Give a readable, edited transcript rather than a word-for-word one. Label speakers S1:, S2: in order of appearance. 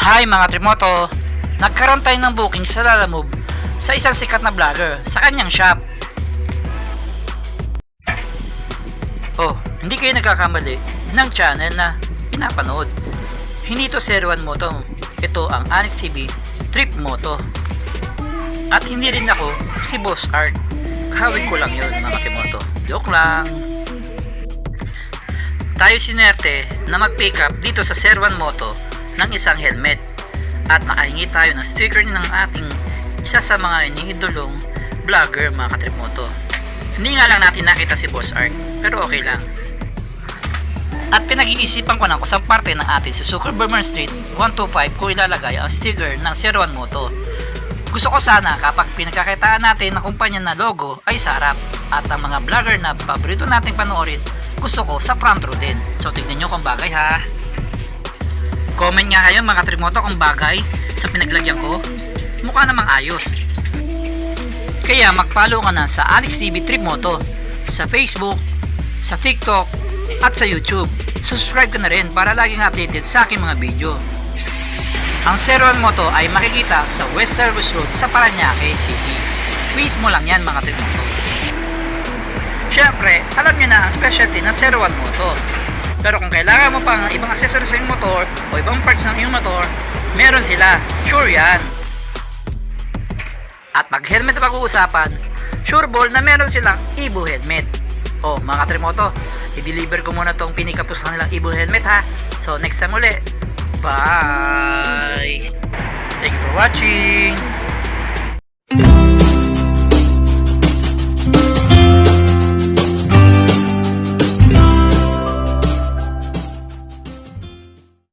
S1: Hi mga Trimoto! Nagkaroon tayo ng booking sa Lalamove sa isang sikat na vlogger sa kanyang shop. Oh, hindi kayo nagkakamali ng channel na pinapanood. Hindi to 01 Moto. Ito ang Onyx CB Trip Moto. At hindi rin ako si Boss Art. Kahawig ko lang yun mga Trimoto. Joke lang. Tayo sinerte na mag-pick up dito sa 01 Moto ng isang helmet at nakahingi tayo ng sticker ng ating isa sa mga iniidolong vlogger mga katrimoto. Hindi nga lang natin nakita si Boss Art pero okay lang. At pinag-iisipan ko na kung saan parte ng atin si Zuckerberg Street 125 ko ilalagay ang sticker ng 01 Moto. Gusto ko sana kapag pinagkakitaan natin ng kumpanya na logo ay sa harap at ang mga vlogger na paborito nating panoorin gusto ko sa front row din. So tignan nyo kung bagay ha. Comment nga kayo mga Trimoto kung bagay sa pinaglagyan ko. Mukha namang ayos. Kaya mag-follow ka na sa Onyx TV Trip Moto sa Facebook, sa TikTok at sa YouTube. Subscribe ka na rin para laging updated sa aking mga video. Ang 01 Moto ay makikita sa West Service Road sa Parañaque City. Please mo lang yan mga Trimoto. Syempre, alam nyo na ang specialty ng 01 Moto. Pero kung kailangan mo pang ibang accessories sa iyong motor o ibang parts ng iyong motor, meron sila. Sure yan. At pag helmet na pag-uusapan, sure ball na meron silang Evo helmet. O mga Trimoto, i-deliver ko muna tong pinikapos sa nilang Evo helmet ha. So next time ulit. Bye! Thank you for watching!